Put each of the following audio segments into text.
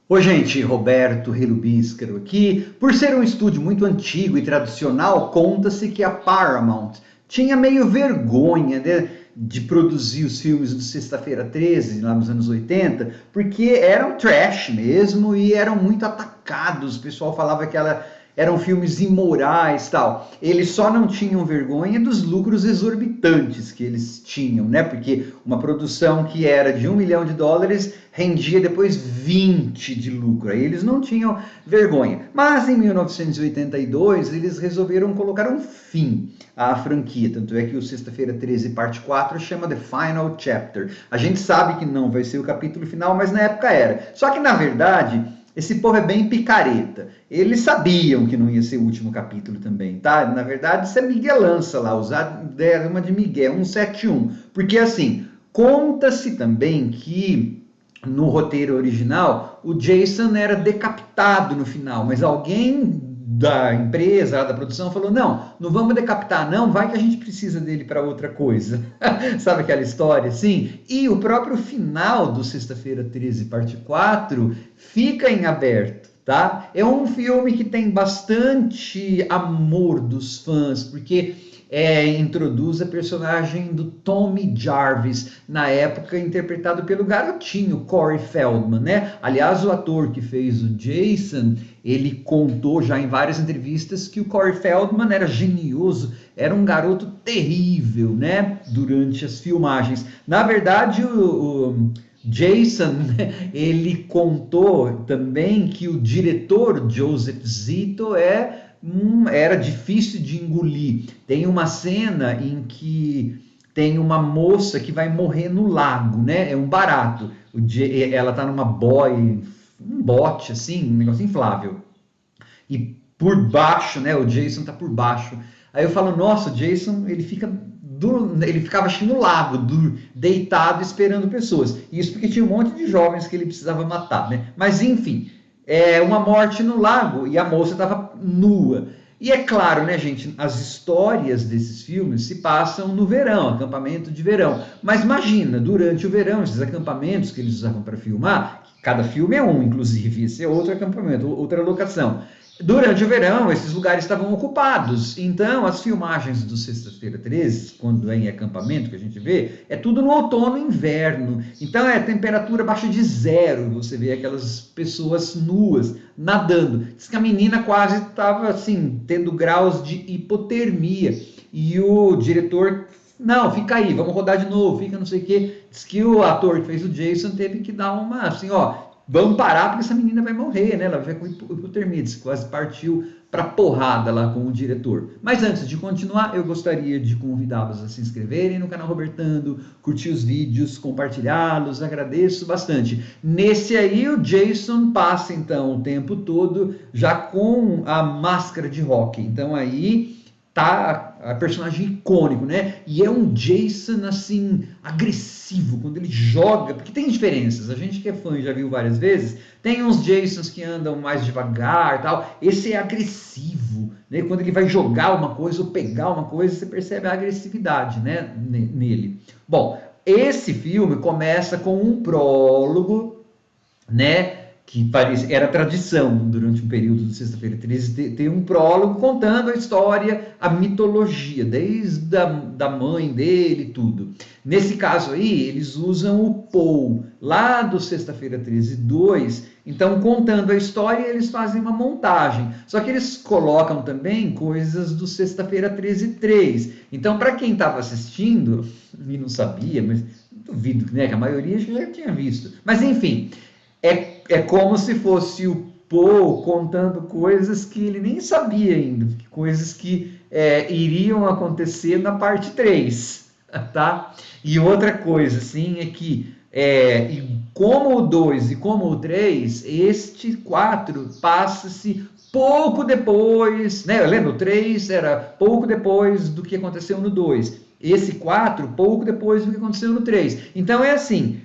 Oi, gente, Roberto Relubíscaro aqui. Por ser um estúdio muito antigo e tradicional, conta-se que a Paramount tinha meio vergonha, né, de produzir os filmes do Sexta-feira 13, lá nos anos 80, porque eram trash mesmo e eram muito atacados. O pessoal falava que eram filmes imorais e tal. Eles só não tinham vergonha dos lucros exorbitantes que eles tinham, né? Porque uma produção que era de US$ 1 milhão rendia depois 20 de lucro. Aí eles não tinham vergonha. Mas em 1982 eles resolveram colocar um fim à franquia. Tanto é que o Sexta-feira 13, parte 4, chama The Final Chapter. A gente sabe que não vai ser o capítulo final, mas na época era. Só que na verdade esse povo é bem picareta. Eles sabiam que não ia ser o último capítulo também, tá? Na verdade, isso é miguelança lá, usar uma de Miguel, 171. Porque assim, conta-se também que no roteiro original o Jason era decapitado no final, mas alguém da empresa, da produção, falou: não, não vamos decapitar, não, vai que a gente precisa dele para outra coisa. Sabe aquela história assim? E o próprio final do Sexta-feira 13, parte 4, fica em aberto. Tá? É um filme que tem bastante amor dos fãs, porque introduz a personagem do Tommy Jarvis, na época interpretado pelo garotinho Corey Feldman, né? Aliás, o ator que fez o Jason, ele contou já em várias entrevistas que o Corey Feldman era genioso, era um garoto terrível, né? Durante as filmagens. Na verdade, o Jason, ele contou também que o diretor Joseph Zito era difícil de engolir. Tem uma cena em que tem uma moça que vai morrer no lago, né? É um barato. Ela tá numa um bote assim, um negócio inflável. E por baixo, né? O Jason tá por baixo. Aí eu falo, nossa, o Jason, ele ficava assim no lago, deitado, esperando pessoas. Isso porque tinha um monte de jovens que ele precisava matar, né? Mas enfim, uma morte no lago e a moça estava nua. E é claro, né, gente, as histórias desses filmes se passam no verão, acampamento de verão. Mas imagina, durante o verão, esses acampamentos que eles usavam para filmar, cada filme é um, inclusive, esse é outro acampamento, outra locação. Durante o verão, esses lugares estavam ocupados. Então, as filmagens do Sexta-feira 13, quando é em acampamento que a gente vê, é tudo no outono e inverno. Então, é temperatura abaixo de zero. Você vê aquelas pessoas nuas nadando. Diz que a menina quase estava assim, tendo graus de hipotermia. E o diretor, não, fica aí, vamos rodar de novo, fica não sei o quê. Diz que o ator que fez o Jason teve que dar uma assim, ó, vamos parar porque essa menina vai morrer, né? Ela vai com hipotermia, quase partiu para porrada lá com o diretor. Mas antes de continuar, eu gostaria de convidá-los a se inscreverem no canal Robertando, curtir os vídeos, compartilhá-los, agradeço bastante. Nesse aí, o Jason passa então o tempo todo já com a máscara de rock. Então aí tá a personagem icônico, né? E é um Jason assim agressivo quando ele joga, porque tem diferenças. A gente que é fã e já viu várias vezes, tem uns Jasons que andam mais devagar, tal. Esse é agressivo, né? Quando ele vai jogar uma coisa ou pegar uma coisa, você percebe a agressividade, né, nele. Bom, esse filme começa com um prólogo, né? Que era tradição durante um período do Sexta-feira 13 ter um prólogo contando a história, a mitologia, desde da mãe dele e tudo. Nesse caso aí, eles usam o Paul, lá do Sexta-feira 13 2, então contando a história, eles fazem uma montagem. Só que eles colocam também coisas do Sexta-feira 13 3. Então, para quem estava assistindo e não sabia, mas duvido, né, que a maioria já tinha visto. Mas enfim, é como se fosse o Poe contando coisas que ele nem sabia ainda, coisas que iriam acontecer na parte 3, tá? E outra coisa, assim, é que como o 2 e como o 3, este 4 passa-se pouco depois, né? Lembra, o 3 era pouco depois do que aconteceu no 2. Esse 4, pouco depois do que aconteceu no 3. Então é assim,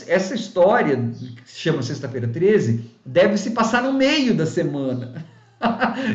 essa história, que se chama Sexta-feira 13, deve se passar no meio da semana.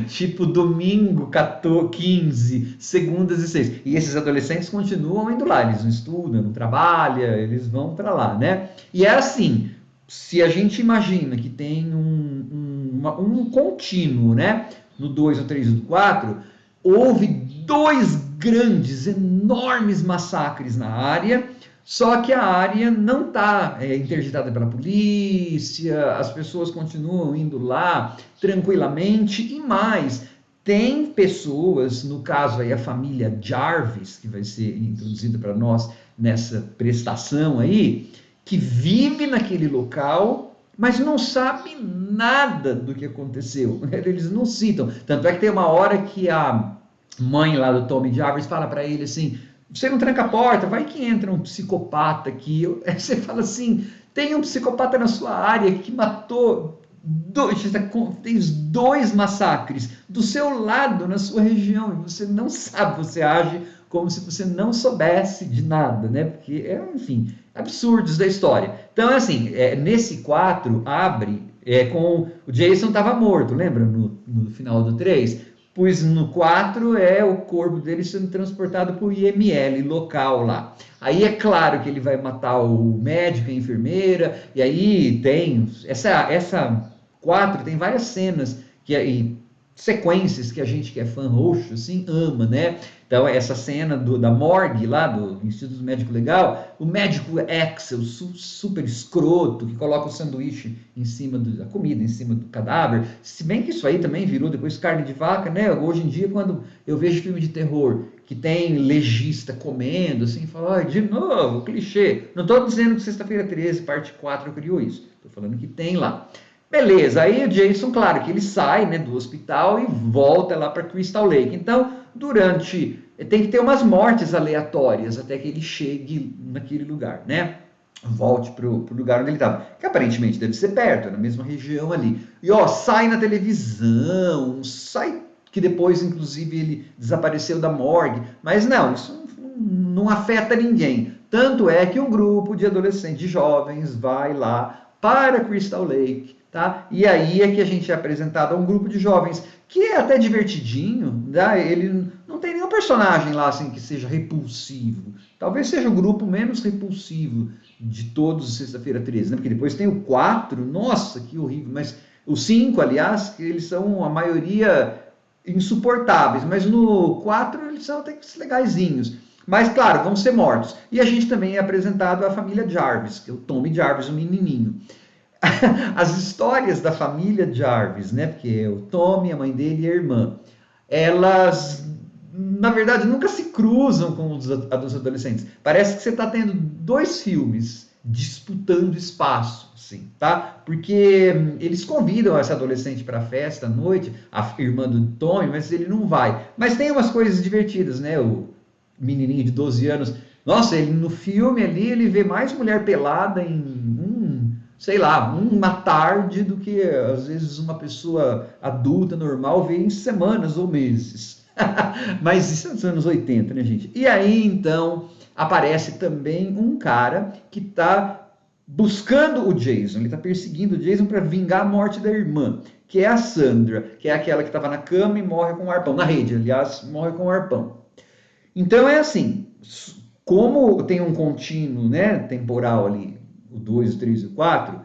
Tipo domingo 14, 15, segundas e 6. E esses adolescentes continuam indo lá, eles não estudam, não trabalham, eles vão para lá, né? E é assim, se a gente imagina que tem um contínuo, né? No 2, no 3 e no 4, houve dois grandes, enormes massacres na área, só que a área não está interditada pela polícia, as pessoas continuam indo lá tranquilamente, e mais, tem pessoas, no caso aí a família Jarvis, que vai ser introduzida para nós nessa prestação aí, que vive naquele local, mas não sabe nada do que aconteceu. Eles não citam. Tanto é que tem uma hora que a mãe lá do Tommy Jarvis fala para ele assim: você não tranca a porta, vai que entra um psicopata aqui. Aí você fala assim: tem um psicopata na sua área que matou fez dois massacres do seu lado, na sua região, e você não sabe, você age como se você não soubesse de nada, né? Porque enfim, absurdos da história. Então, assim, nesse 4 abre com o Jason estava morto, lembra? No final do 3? Pois no 4 é o corpo dele sendo transportado para o IML local lá. Aí é claro que ele vai matar o médico, a enfermeira, e aí tem essa 4 tem várias cenas e sequências que a gente que é fã roxo assim ama, né? Então essa cena da morgue lá do Instituto Médico Legal, o médico Axel, super escroto, que coloca o sanduíche em cima da comida, em cima do cadáver. Se bem que isso aí também virou depois carne de vaca, né? Hoje em dia, quando eu vejo filme de terror que tem legista comendo, assim, fala, de novo, clichê. Não estou dizendo que Sexta-feira 13, parte 4, criou isso. Estou falando que tem lá. Beleza, aí o Jason, claro que ele sai, né, do hospital e volta lá para Crystal Lake. Então, tem que ter umas mortes aleatórias até que ele chegue naquele lugar, né? Volte pro lugar onde ele estava, que aparentemente deve ser perto, na mesma região ali. E ó, sai na televisão, sai que depois, inclusive, ele desapareceu da morgue. Mas não, isso não afeta ninguém. Tanto é que um grupo de adolescentes, de jovens, vai lá para Crystal Lake, tá? E aí é que a gente é apresentado a um grupo de jovens que é até divertidinho, tá? Ele não tem nenhum personagem lá assim que seja repulsivo. Talvez seja o grupo menos repulsivo de todos Sexta-feira 13, né? Porque depois tem o 4, nossa, que horrível, mas o 5, aliás, que eles são a maioria insuportáveis, mas no 4 eles são até que legaisinhos. Mas, claro, vão ser mortos. E a gente também é apresentado a família Jarvis, que é o Tommy Jarvis, o menininho. As histórias da família Jarvis, né? Porque é o Tommy, a mãe dele e a irmã. Elas, na verdade, nunca se cruzam com os adolescentes. Parece que você está tendo dois filmes disputando espaço, assim, tá? Porque eles convidam essa adolescente para a festa à noite, a irmã do Tommy, mas ele não vai. Mas tem umas coisas divertidas, né? O menininho de 12 anos, nossa, ele no filme ali, ele vê mais mulher pelada em sei lá, uma tarde do que às vezes uma pessoa adulta, normal, vê em semanas ou meses. Mas isso é dos anos 80, né, gente? E aí, então, aparece também um cara que está buscando o Jason, ele está perseguindo o Jason para vingar a morte da irmã, que é a Sandra, que é aquela que estava na cama e morre com um arpão, na rede, aliás, morre com um arpão. Então é assim, como tem um contínuo, né, temporal ali, o 2, o 3 e o 4,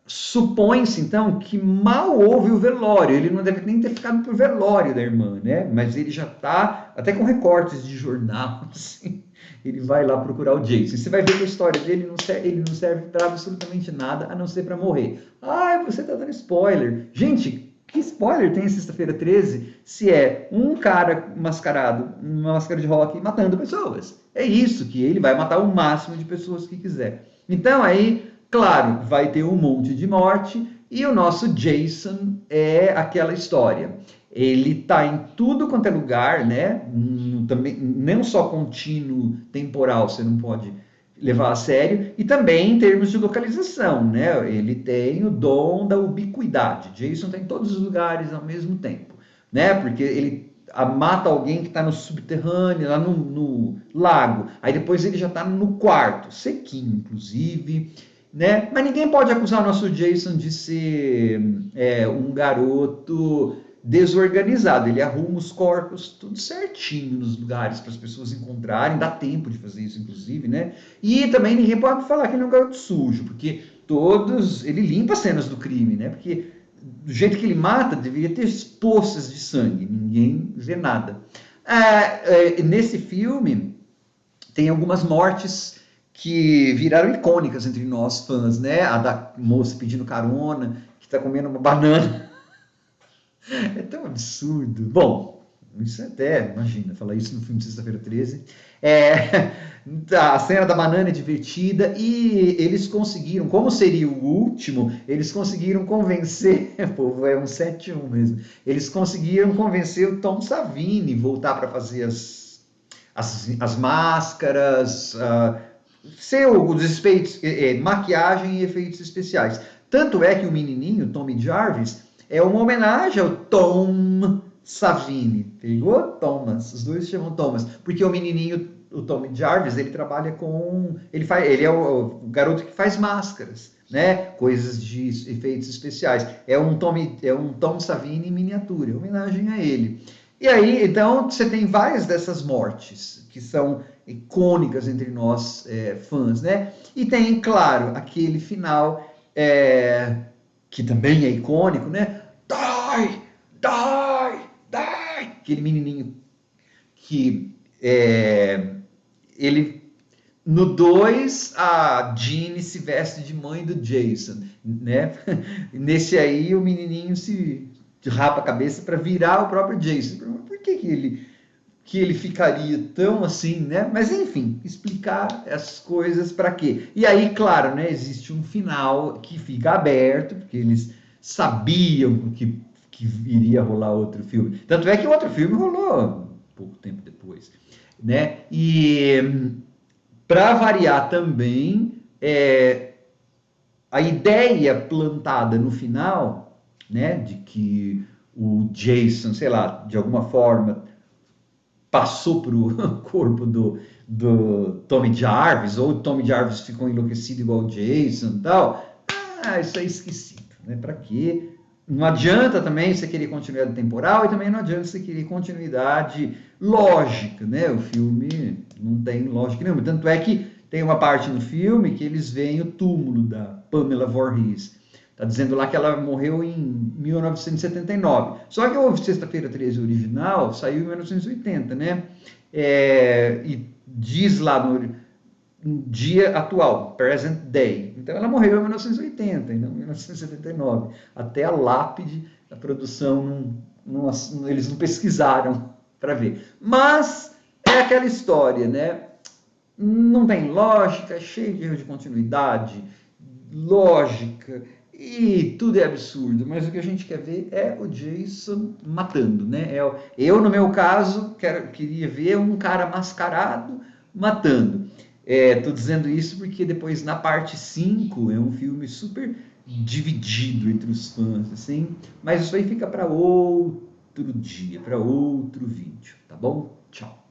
supõe-se então que mal houve o velório, ele não deve nem ter ficado pro velório da irmã, né? Mas ele já está até com recortes de jornal, assim, ele vai lá procurar o Jason. Você vai ver que a história dele ele não serve para absolutamente nada, a não ser para morrer. Ah, você está dando spoiler. Gente, que spoiler tem Sexta-feira 13 se é um cara mascarado, uma máscara de rock, matando pessoas? É isso, que ele vai matar o máximo de pessoas que quiser. Então aí, claro, vai ter um monte de morte e o nosso Jason é aquela história. Ele tá em tudo quanto é lugar, né? Também, não só contínuo temporal, você não pode levar a sério, e também em termos de localização, né? Ele tem o dom da ubiquidade. Jason está em todos os lugares ao mesmo tempo, né? Porque ele mata alguém que está no subterrâneo, lá no lago. Aí depois ele já está no quarto, sequinho, inclusive, né? Mas ninguém pode acusar o nosso Jason de ser um garoto desorganizado. Ele arruma os corpos tudo certinho nos lugares para as pessoas encontrarem, dá tempo de fazer isso, inclusive, né? E também ninguém pode falar que ele é um garoto sujo, porque ele limpa as cenas do crime, né? Porque do jeito que ele mata, deveria ter poças de sangue, ninguém vê nada. Nesse filme, tem algumas mortes que viraram icônicas entre nós fãs, né? A da moça pedindo carona, que está comendo uma banana. É tão absurdo. Bom, isso até, imagina, falar isso no filme de Sexta-feira 13. A cena da banana é divertida e eles conseguiram, como seria o último, eles conseguiram convencer, povo, é um 7-1 mesmo, eles conseguiram convencer o Tom Savini voltar para fazer as máscaras, os efeitos, maquiagem e efeitos especiais. Tanto é que o menininho, Tommy Jarvis, é uma homenagem ao Tom Savini. Pegou? Thomas. Os dois se chamam Thomas. Porque o menininho, o Tommy Jarvis, ele trabalha com... Ele é o garoto que faz máscaras, né? Coisas de efeitos especiais. É um Tom Savini em miniatura, homenagem a ele. E aí, então, você tem várias dessas mortes que são icônicas entre nós fãs, né? E tem, claro, aquele final que também é icônico, né? Die! Die! Die! Aquele menininho que ele... No 2, a Jeannie se veste de mãe do Jason, né? Nesse aí, o menininho se rapa a cabeça para virar o próprio Jason. Por que ele ficaria tão assim, né? Mas enfim, explicar as coisas para quê? E aí, claro, né, existe um final que fica aberto, porque eles sabiam que iria rolar outro filme. Tanto é que o outro filme rolou pouco tempo depois, né? E para variar também, a ideia plantada no final, né, de que o Jason, sei lá, de alguma forma passou para o corpo do Tommy Jarvis, ou o Tommy Jarvis ficou enlouquecido igual o Jason e tal. Isso é esquisito, né? Para quê? Não adianta também você querer continuidade temporal e também não adianta você querer continuidade lógica, né? O filme não tem lógica nenhuma. Tanto é que tem uma parte no filme que eles veem o túmulo da Pamela Voorhees. Está dizendo lá que ela morreu em 1979. Só que o Sexta-feira 13 original saiu em 1980, né? E diz lá no dia atual, present day. Então ela morreu em 1980, e não em 1979. Até a lápide, a produção, eles não pesquisaram para ver. Mas é aquela história, né? Não tem lógica, é cheio de erro de continuidade, lógica, e tudo é absurdo, mas o que a gente quer ver é o Jason matando, né? Eu, no meu caso, queria ver um cara mascarado matando. Tô dizendo isso porque depois, na parte 5, é um filme super dividido entre os fãs, assim, mas isso aí fica para outro dia, para outro vídeo, tá bom? Tchau.